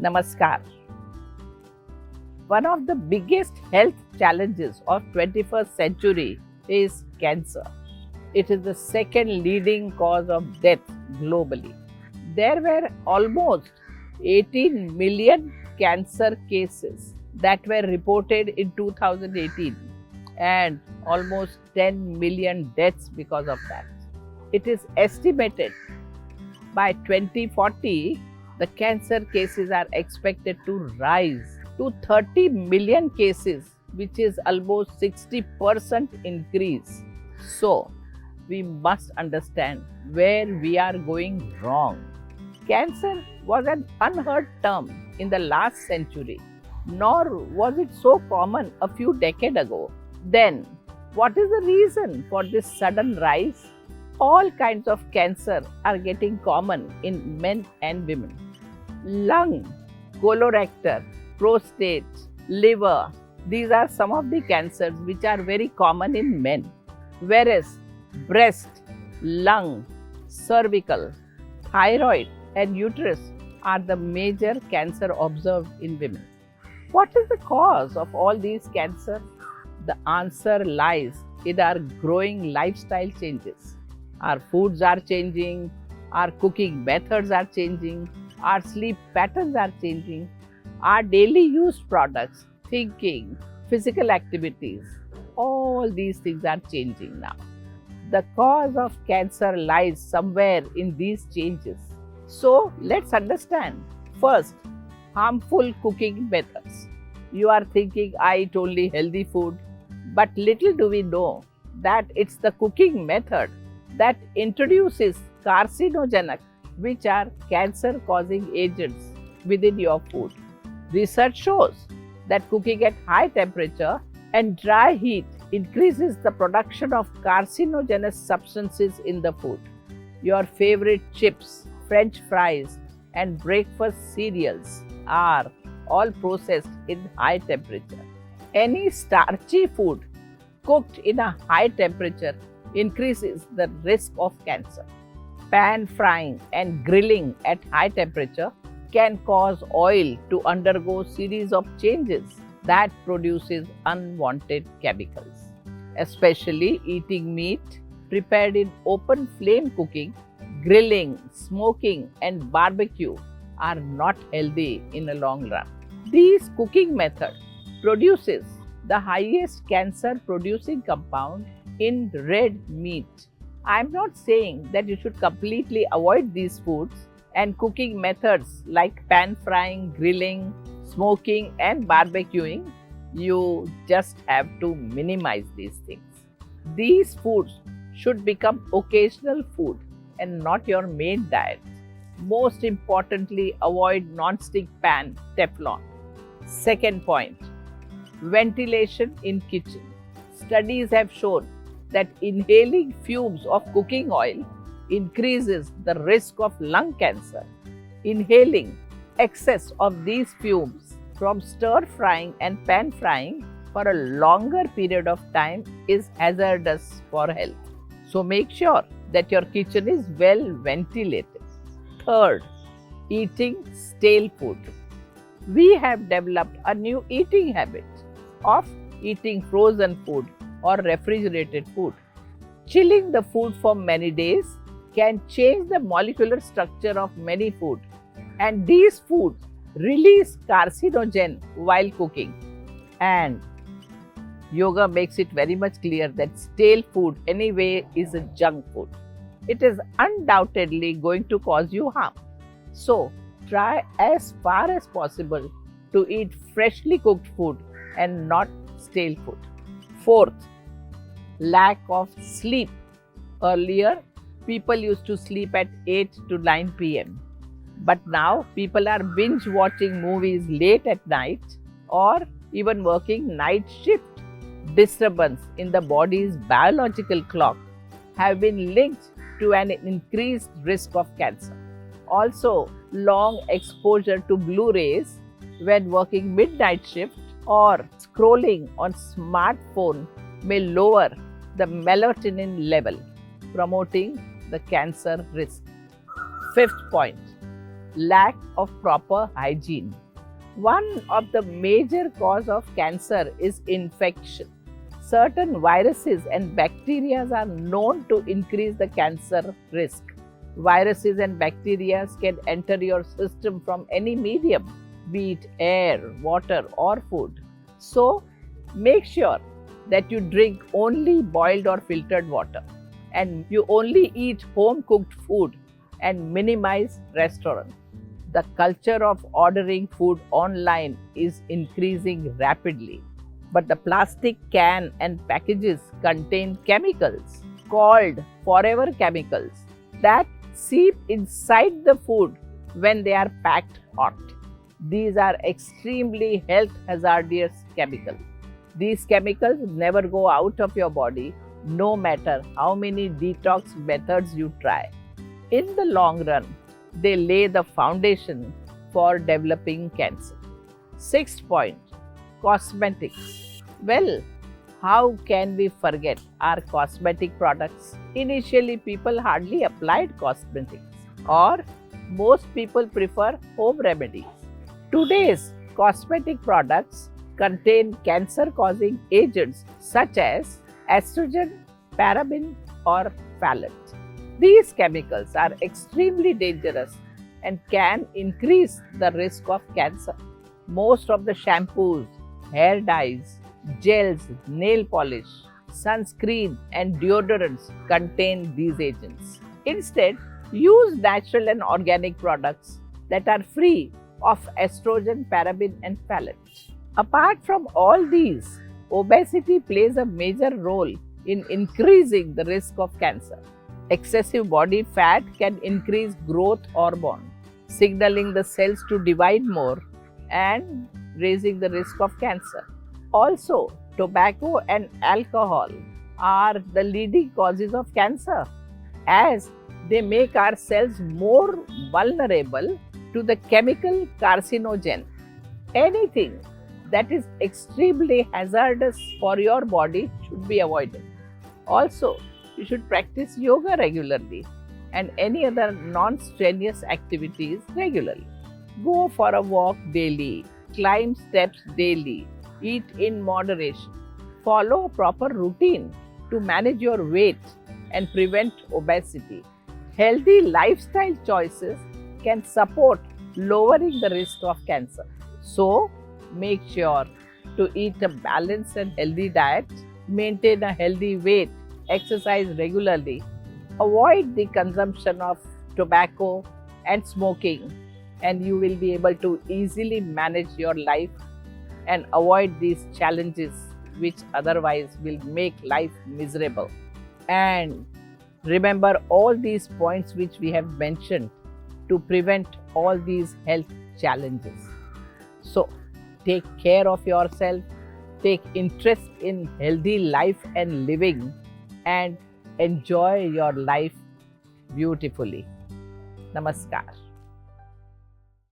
Namaskar. One of the biggest health challenges of 21st century is cancer. It is the second leading cause of death globally. There were almost 18 million cancer cases that were reported in 2018 and almost 10 million deaths because of that. It is estimated by 2040 the cancer cases are expected to rise to 30 million cases, which is almost 60% increase. So, we must understand where we are going wrong. Cancer was an unheard term in the last century, nor was it so common a few decades ago. Then, what is the reason for this sudden rise? All kinds of cancer are getting common in men and women. Lung, colorectal, prostate, liver, these are some of the cancers which are very common in men. Whereas breast, lung, cervical, thyroid and uterus are the major cancer observed in women. What is the cause of all these cancers? The answer lies in our growing lifestyle changes. Our foods are changing, our cooking methods are changing, our sleep patterns are changing, our daily used products, thinking, physical activities, all these things are changing now. The cause of cancer lies somewhere in these changes. So let's understand. First, harmful cooking methods. You are thinking, I eat only healthy food, but little do we know that it's the cooking method that introduces carcinogenic, which are cancer-causing agents within your food. Research shows that cooking at high temperature and dry heat increases the production of carcinogenic substances in the food. Your favorite chips, French fries, and breakfast cereals are all processed in high temperature. Any starchy food cooked in a high temperature increases the risk of cancer. Pan frying and grilling at high temperature can cause oil to undergo series of changes that produces unwanted chemicals. Especially eating meat prepared in open flame cooking, grilling, smoking and barbecue are not healthy in the long run. These cooking method produces the highest cancer producing compound in red meat. I am not saying that you should completely avoid these foods and cooking methods like pan frying, grilling, smoking and barbecuing. You just have to minimize these things. These foods should become occasional food and not your main diet. Most importantly, avoid non-stick pan, Teflon. Second point, ventilation in kitchen. Studies have shown that inhaling fumes of cooking oil increases the risk of lung cancer. Inhaling excess of these fumes from stir frying and pan frying for a longer period of time is hazardous for health. So make sure that your kitchen is well ventilated. Third, eating stale food. We have developed a new eating habit of eating frozen food or refrigerated food. Chilling the food for many days can change the molecular structure of many food, and these foods release carcinogen while cooking. And yoga makes it very much clear that stale food anyway is a junk food. It is undoubtedly going to cause you harm. So try as far as possible to eat freshly cooked food and not stale food. Fourth, lack of sleep. Earlier, people used to sleep at 8 to 9 pm. But now, people are binge watching movies late at night or even working night shift. Disturbance in the body's biological clock have been linked to an increased risk of cancer. Also, long exposure to blue rays when working midnight shift or scrolling on smartphone may lower the melatonin level, promoting the cancer risk. Fifth point, lack of proper hygiene. One of the major cause of cancer is infection. Certain viruses and bacteria are known to increase the cancer risk. Viruses and bacteria can enter your system from any medium, be it air, water, or food. So, make sure that you drink only boiled or filtered water and you only eat home cooked food and minimize restaurants. The culture of ordering food online is increasing rapidly, but the plastic can and packages contain chemicals called forever chemicals that seep inside the food when they are packed hot. These are extremely health hazardous chemicals. These chemicals never go out of your body no matter how many detox methods you try. In the long run, they lay the foundation for developing cancer. Sixth point, cosmetics. Well, how can we forget our cosmetic products? Initially, people hardly applied cosmetics, or most people prefer home remedies. Today's cosmetic products contain cancer-causing agents such as estrogen, paraben, or phthalate. These chemicals are extremely dangerous and can increase the risk of cancer. Most of the shampoos, hair dyes, gels, nail polish, sunscreen, and deodorants contain these agents. Instead, use natural and organic products that are free of estrogen, paraben, and phthalate. Apart from all these, obesity plays a major role in increasing the risk of cancer. Excessive body fat can increase growth hormone, signaling the cells to divide more and raising the risk of cancer. Also, tobacco and alcohol are the leading causes of cancer as they make our cells more vulnerable to the chemical carcinogen. Anything that is extremely hazardous for your body should be avoided. Also, you should practice yoga regularly and any other non-strenuous activities regularly. Go for a walk daily, climb steps daily, eat in moderation. Follow a proper routine to manage your weight and prevent obesity. Healthy lifestyle choices can support lowering the risk of cancer. So, make sure to eat a balanced and healthy diet, maintain a healthy weight, exercise regularly, avoid the consumption of tobacco and smoking, and you will be able to easily manage your life and avoid these challenges which otherwise will make life miserable. And remember all these points which we have mentioned to prevent all these health challenges. So, take care of yourself, take interest in healthy life and living, and enjoy your life beautifully. Namaskar.